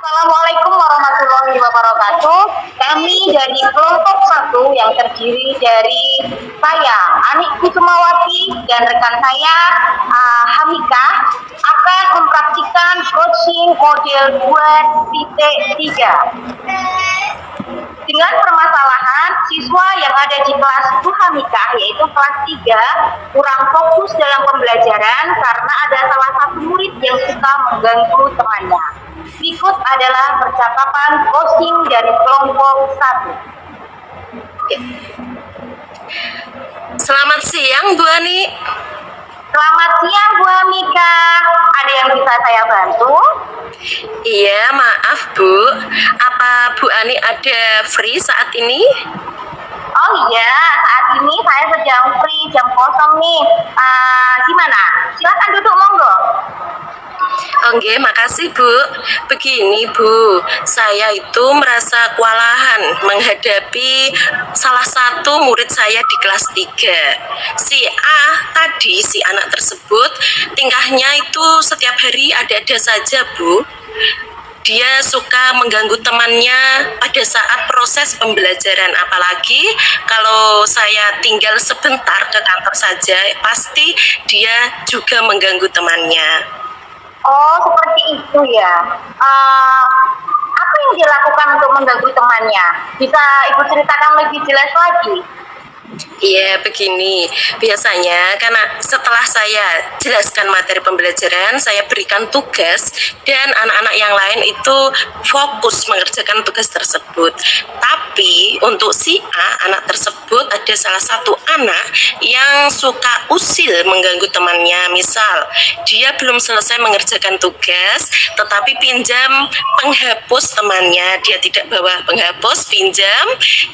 Assalamualaikum warahmatullahi wabarakatuh. Kami dari kelompok 1 yang terdiri dari saya, Anik Kusumawati, dan rekan saya, Hamikah, akan mempraktikkan coaching model 2.3 dengan permasalahan siswa yang ada di kelas Bu Hamikah, yaitu kelas 3, kurang fokus dalam pembelajaran karena ada salah satu murid yang suka mengganggu temannya. Berikut adalah percakapan coaching dari kelompok 1. Selamat siang, Bu Ani. Selamat siang, Bu Hamika. Ada yang bisa saya bantu? Iya, maaf Bu. Apa Bu Ani ada free saat ini? Oh iya, saat ini saya sedang free, jam kosong nih. Gimana? Silakan duduk, monggo. Oke, makasih Bu. Begini Bu, saya itu merasa kewalahan menghadapi salah satu murid saya di kelas 3. Si A tadi, si anak tersebut, tingkahnya itu setiap hari ada-ada saja Bu. Dia suka mengganggu temannya pada saat proses pembelajaran, apalagi kalau saya tinggal sebentar ke kantor saja, pasti dia juga mengganggu temannya. Oh, seperti itu ya. Apa yang dilakukan untuk mengganggu temannya? Bisa Ibu ceritakan lebih jelas lagi? Iya, begini. Biasanya karena setelah saya jelaskan materi pembelajaran, saya berikan tugas dan anak-anak yang lain itu fokus mengerjakan tugas tersebut. Tapi untuk si A, anak tersebut ada salah satu anak yang suka usil mengganggu temannya. Misal, dia belum selesai mengerjakan tugas, tetapi pinjam penghapus temannya. Dia tidak bawa penghapus, pinjam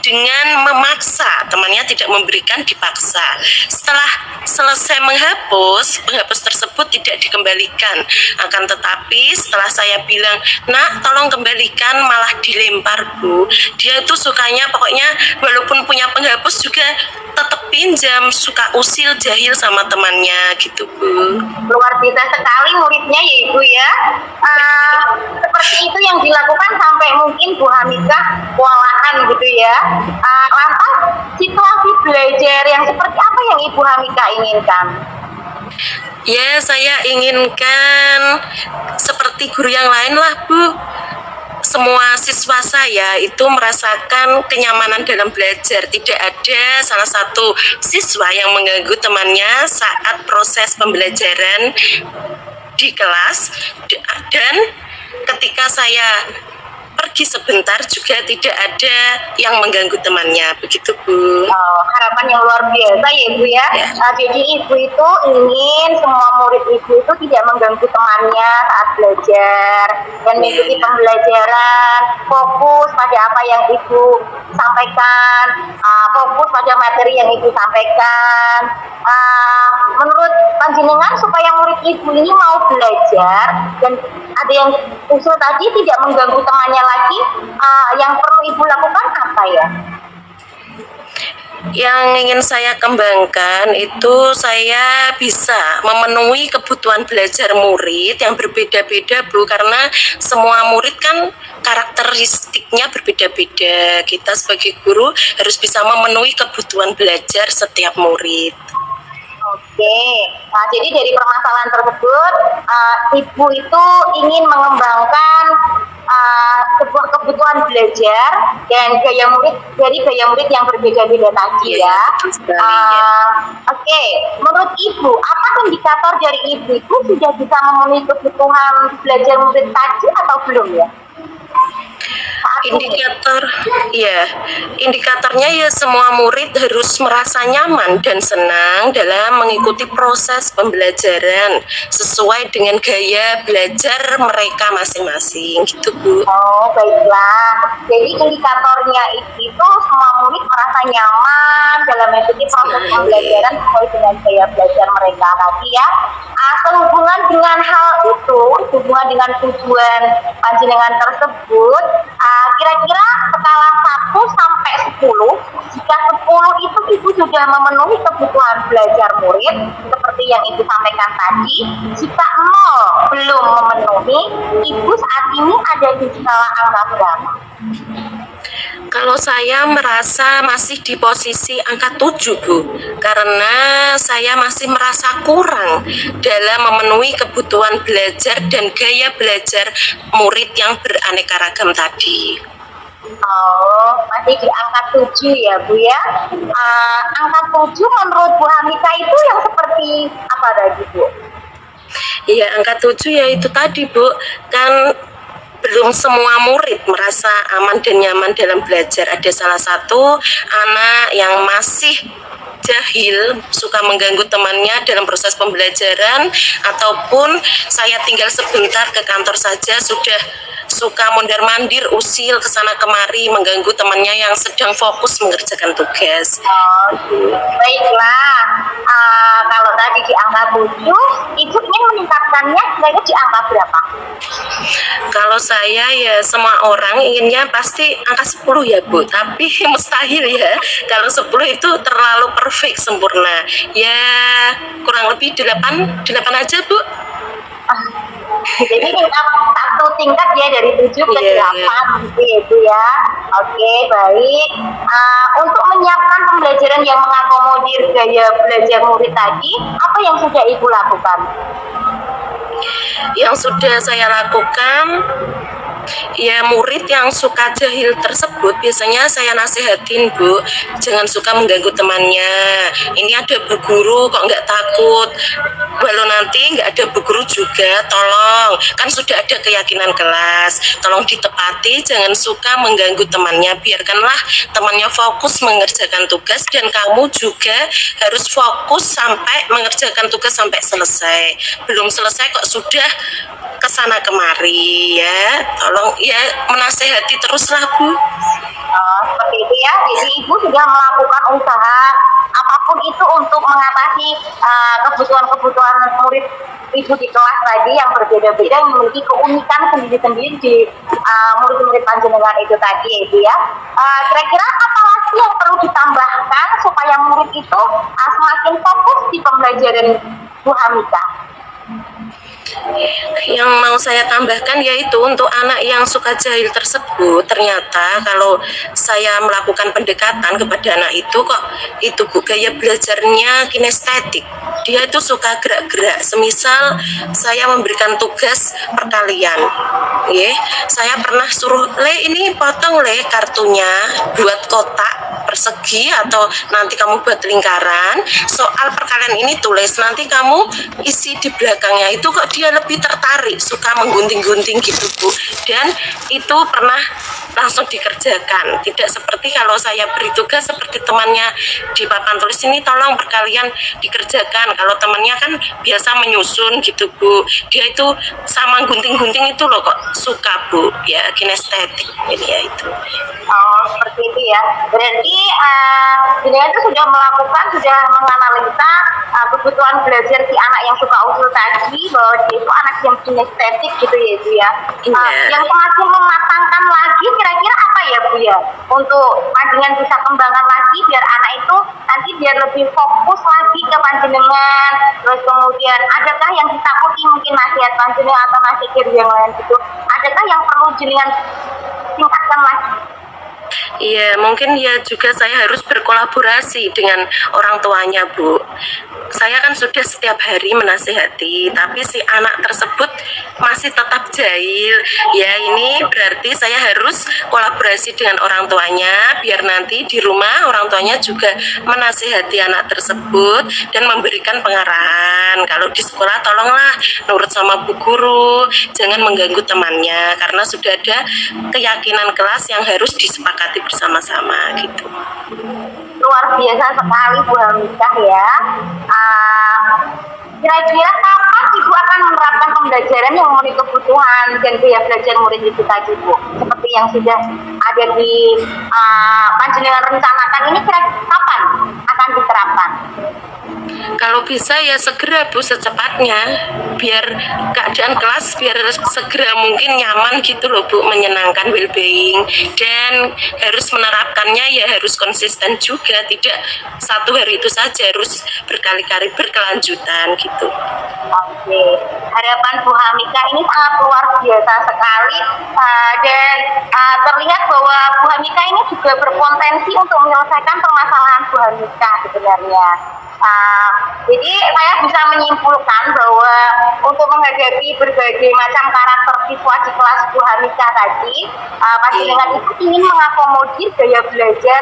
dengan memaksa temannya tidak memberikan, dipaksa. Setelah selesai menghapus, penghapus tersebut tidak dikembalikan. Akan tetapi setelah saya bilang, "Nak, tolong kembalikan," malah dilempar Bu. Dia itu sukanya pokoknya walaupun punya penghapus juga tetap pinjam, suka usil, jahil sama temannya gitu Bu. Luar biasa sekali muridnya ya Ibu ya. Seperti itu yang dilakukan sampai mungkin Bu Hamikah kewalahan gitu ya. Lantas situasi belajar yang seperti apa yang Ibu Hamikah inginkan? Ya, saya inginkan seperti guru yang lain lah Bu. Semua siswa saya itu merasakan kenyamanan dalam belajar. Tidak ada salah satu siswa yang mengganggu temannya saat proses pembelajaran di kelas, dan ketika saya pergi sebentar juga tidak ada yang mengganggu temannya, begitu Bu. Harapan yang luar biasa ya Ibu ya. Jadi Ibu itu ingin semua murid Ibu itu tidak mengganggu temannya saat belajar dan mengikuti pembelajaran, fokus pada apa yang Ibu sampaikan, fokus pada materi yang Ibu sampaikan. Menurut panjenengan supaya murid Ibu ini mau belajar dan ada yang usul tadi tidak mengganggu temannya lagi, yang perlu Ibu lakukan apa ya? Yang ingin saya kembangkan itu saya bisa memenuhi kebutuhan belajar murid yang berbeda-beda Bu, karena semua murid kan karakteristiknya berbeda-beda. Kita sebagai guru harus bisa memenuhi kebutuhan belajar setiap murid. Oke, nah jadi dari permasalahan tersebut, Ibu itu ingin mengembangkan sebuah kebutuhan belajar dan gaya murid dari gaya murid yang berbeda-beda tadi ya. Oke, menurut Ibu, apa indikator dari Ibu itu sudah bisa memenuhi kebutuhan belajar murid tadi atau belum ya? Indikatornya ya semua murid harus merasa nyaman dan senang dalam mengikuti proses pembelajaran sesuai dengan gaya belajar mereka masing-masing gitu Bu. Oh baiklah, jadi indikatornya itu semua murid merasa nyaman dalam mengikuti proses pembelajaran sesuai dengan gaya belajar mereka tadi ya. Sehubungan dengan hal itu, sehubungan dengan tujuan panjenengan tersebut, kira-kira skala 1 sampai 10. Jika 10 itu Ibu sudah memenuhi kebutuhan belajar murid seperti yang Ibu sampaikan tadi. Jika 0 belum memenuhi, Ibu saat ini ada di skala angka berapa? Kalau saya merasa masih di posisi angka 7, Bu, karena saya masih merasa kurang dalam memenuhi kebutuhan belajar dan gaya belajar murid yang beraneka ragam tadi. Oh, masih di angka 7 ya Bu ya. Angka 7 menurut Bu Hamika itu yang seperti apa tadi Bu? Iya, angka 7 ya itu tadi, Bu, kan belum semua murid merasa aman dan nyaman dalam belajar. Ada salah satu anak yang masih jahil, suka mengganggu temannya dalam proses pembelajaran, ataupun saya tinggal sebentar ke kantor saja sudah suka mondar-mandir, usil ke sana kemari, mengganggu temannya yang sedang fokus mengerjakan tugas. Oh, baiklah. Kalau tadi di angka 7, Ibu ingin meningkatkannya kira-kira di angka berapa? Kalau saya ya semua orang inginnya pasti angka 10 ya Bu, tapi mustahil ya. Kalau 10 itu terlalu perfect, sempurna. Ya kurang lebih 8 aja Bu. Jadi tingkat satu tingkat ya dari 7 ke 8 gitu ya Bu ya. Oke, baik. Untuk menyiapkan pembelajaran yang mengakomodir gaya belajar murid tadi, apa yang sudah Ibu lakukan? Yang sudah saya lakukan, ya murid yang suka jahil tersebut biasanya saya nasihatin, Bu, jangan suka mengganggu temannya. Ini ada bu guru kok nggak takut, walau nanti nggak ada bu guru juga, tolong, kan sudah ada keyakinan kelas, tolong ditepati, jangan suka mengganggu temannya, biarkanlah temannya fokus mengerjakan tugas dan kamu juga harus fokus sampai mengerjakan tugas sampai selesai. Belum selesai kok sudah kesana kemari, ya tolong ya menasehati teruslah Bu. Seperti itu ya. Jadi Ibu sudah melakukan usaha apapun itu untuk mengatasi kebutuhan-kebutuhan murid Ibu di kelas tadi yang berbeda-beda, yang memiliki keunikan sendiri-sendiri di murid-murid panjenengan itu tadi ya Ibu ya. Kira-kira apa lagi yang perlu ditambahkan supaya murid itu semakin fokus di pembelajaran Bu Hamika? Yang mau saya tambahkan yaitu untuk anak yang suka jahil tersebut, ternyata kalau saya melakukan pendekatan kepada anak itu, kok itu Bu, gaya belajarnya kinestetik, dia itu suka gerak-gerak. Semisal saya memberikan tugas perkalian, saya pernah suruh, Le ini potong Le kartunya, buat kotak persegi atau nanti kamu buat lingkaran, soal perkalian ini tulis, nanti kamu isi di belakangnya. Itu kok dia lebih tertarik, suka menggunting-gunting gitu Bu, dan itu pernah langsung dikerjakan. Tidak seperti kalau saya beri tugas seperti temannya di papan tulis, ini tolong perkalian dikerjakan. Kalau temannya kan biasa menyusun gitu Bu, dia itu sama gunting-gunting itu loh kok suka Bu, ya kinestetik ini ya itu. Oh, seperti itu ya. Berarti jenengan itu sudah menganalisa kebutuhan belajar si anak yang suka usul tadi, bahwa dia itu anak yang kinestetik gitu ya Bu ya. Yang semakin mematangkan lagi kira-kira apa ya Bu ya, untuk panjenengan bisa kembangkan lagi biar anak itu nanti biar lebih fokus lagi ke panjenengan. Terus kemudian adakah yang ditakuti mungkin nasihat panjenengan atau nasihat yang lain gitu, adakah yang perlu jenengan tingkatkan lagi? Iya, mungkin ya juga saya harus berkolaborasi dengan orang tuanya Bu. Saya kan sudah setiap hari menasihati, tapi si anak tersebut masih tetap jahil. Ya ini berarti saya harus kolaborasi dengan orang tuanya, biar nanti di rumah orang tuanya juga menasihati anak tersebut dan memberikan pengarahan. Kalau di sekolah tolonglah nurut sama bu guru, jangan mengganggu temannya, karena sudah ada keyakinan kelas yang harus disepakati bersama-sama gitu. Luar biasa sekali Bu Hamika ya. Kira-kira kapan Ibu akan menerapkan pembelajaran yang memenuhi kebutuhan dan gaya belajar murid itu tadi Bu? Seperti yang sudah ada di panjenengan rencanakan ini kira-kira kapan akan diterapkan? Kalau bisa ya segera Bu, secepatnya, biar keadaan kelas biar segera mungkin nyaman gitu loh Bu, menyenangkan, well-being, dan harus menerapkannya ya harus konsisten juga, tidak satu hari itu saja, harus berkali-kali berkelanjutan gitu. Oke, harapan Bu Hamika ini sangat luar biasa sekali dan terlihat bahwa Bu Hamika ini juga berpotensi untuk menyelesaikan permasalahan Bu Hamika sebenarnya. Jadi saya bisa menyimpulkan bahwa untuk menghadapi berbagai macam karakter siswa di kelas Bu Hamika tadi, panjenengan itu ingin mengakomodir gaya belajar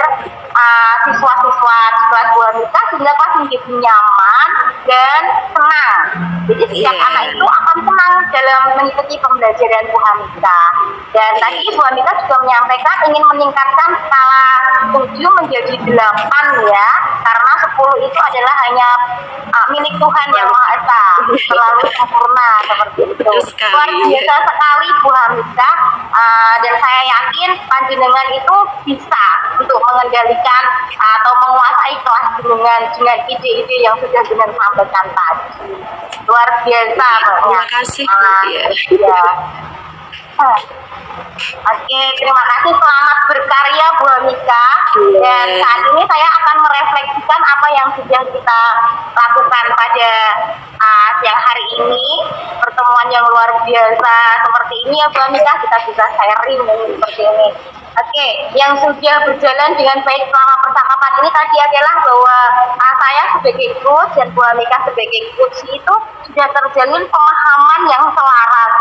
siswa-siswa di kelas Bu Hamika sehingga kelas menjadi nyaman dan senang. Jadi setiap anak itu akan senang dalam mengikuti pembelajaran Bu Hamika. Dan tadi Bu Hamika juga menyampaikan ingin meningkatkan skala 7 menjadi 8 ya, karena 10 itu adalah hanya milik Tuhan yang Maha Esa, selalu sempurna seperti itu. Luar biasa sekali Bu Hamika, dan saya yakin panjenengan itu bisa untuk mengendalikan atau menguasai kelas dengan ide-ide yang sudah Jenengan sampaikan tadi. Luar biasa. Terima kasih Bu. Ya. Oke, terima kasih. Selamat berkarya Bu Hamika. Dan saat ini saya akan merefleksikan apa yang sudah kita lakukan pada siang hari ini. Pertemuan yang luar biasa seperti ini ya Bu Hamika, kita bisa sharing seperti ini. Oke, yang sudah berjalan dengan baik selama percakapan ini tadi adalah bahwa saya sebagai coach dan Bu Hamika sebagai coach itu sudah terjalin pemahaman yang selaras,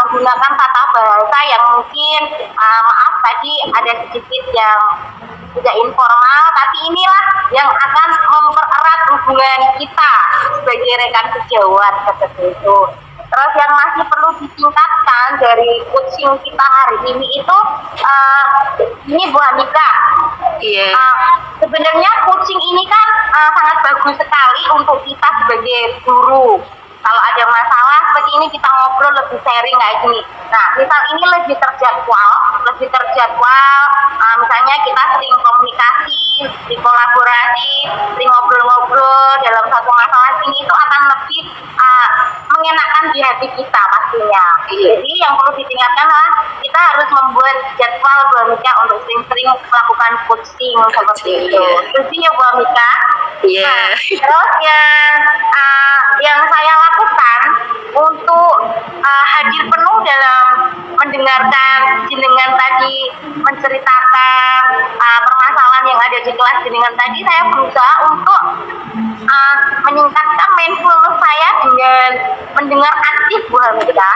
menggunakan tata bahasa yang mungkin maaf tadi ada sedikit yang tidak informal, tapi inilah yang akan mempererat hubungan kita sebagai rekan sejawat seperti itu. Terus yang masih perlu ditingkatkan dari coaching kita hari ini itu ini Bu Hamika. Iya. Sebenarnya coaching ini kan sangat bagus sekali untuk kita sebagai guru. Kalau ada masalah seperti ini kita ngobrol lebih sharing kayak gini. Nah, misal ini lebih terjadwal, misalnya kita sering komunikasi, kolaborasi, sering ngobrol-ngobrol dalam satu masalah ini itu akan lebih mengenakan di hati kita pastinya. Jadi yang perlu ditingkatkan adalah kita harus membuat jadwal Bu Hamika untuk sering-sering melakukan coaching seperti itu. Setuju ya Bu Hamika? Iya. Nah, terus yang saya lakukan untuk hadir penuh dalam mendengarkan jenengan tadi menceritakan permasalahan yang ada di kelas jenengan tadi, saya berusaha untuk meningkatkan mindfulness saya dengan mendengar aktif Bu Hamika.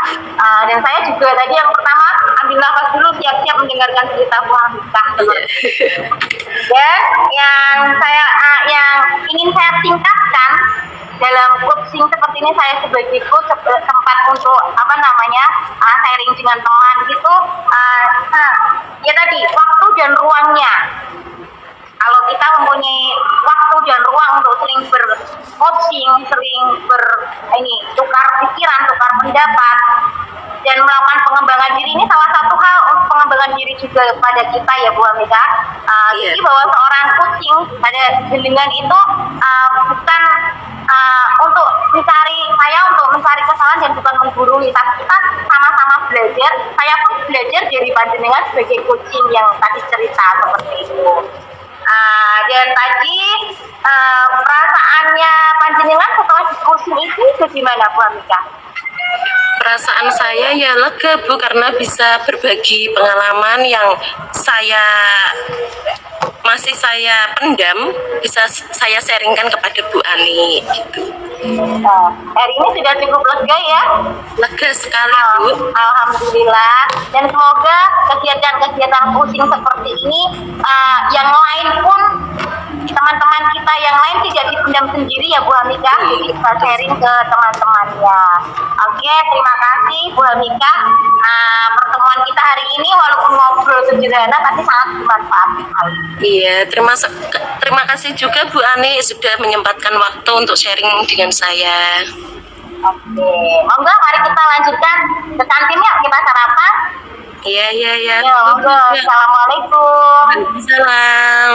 Dan saya juga tadi yang pertama ambil nafas dulu, siap-siap mendengarkan cerita Bu Hamika. Dan yang ingin saya tingkatkan dalam coaching seperti ini, saya sebagai coach tempat untuk sharing dengan teman gitu. Ya tadi waktu dan ruangnya. Kalau kita mempunyai waktu dan ruang untuk sering ber-coaching, sering tukar pikiran, tukar pendapat, dan melakukan pengembangan diri, ini salah satu hal untuk pengembangan diri juga pada kita ya Bu Hamika. Jadi bahwa seorang coaching pada jenengan itu bukan untuk mencari kesalahan dan bukan menggurui, tapi kita sama-sama belajar. Saya pun belajar dari panjenengan sebagai coaching yang tadi cerita seperti itu. Dan tadi perasaannya panjenengan setelah diskusi itu bagaimana Bu Hamika? Perasaan saya ya lega Bu, karena bisa berbagi pengalaman yang masih saya pendam, bisa saya sharingkan kepada Bu Ani gitu. Hari ini sudah cukup lega ya? Lega sekali Bu. Alhamdulillah. Dan semoga kegiatan-kegiatan coaching seperti ini yang lain pun, teman-teman kita yang lain tidak dipendam sendiri ya Bu Hamika, jadi bisa sharing ke teman-temannya. Oke, terima kasih Bu Hamika. Pertemuan kita hari ini walaupun ngobrol sederhana tapi sangat bermanfaat sekali. Iya, terima kasih juga Bu Ani sudah menyempatkan waktu untuk sharing dengan saya. Oke, monggo mari kita lanjutkan ke kantin ya, kita sarapan. Iya, iya, iya. Ya, monggo. Assalamualaikum. Waalaikumsalam.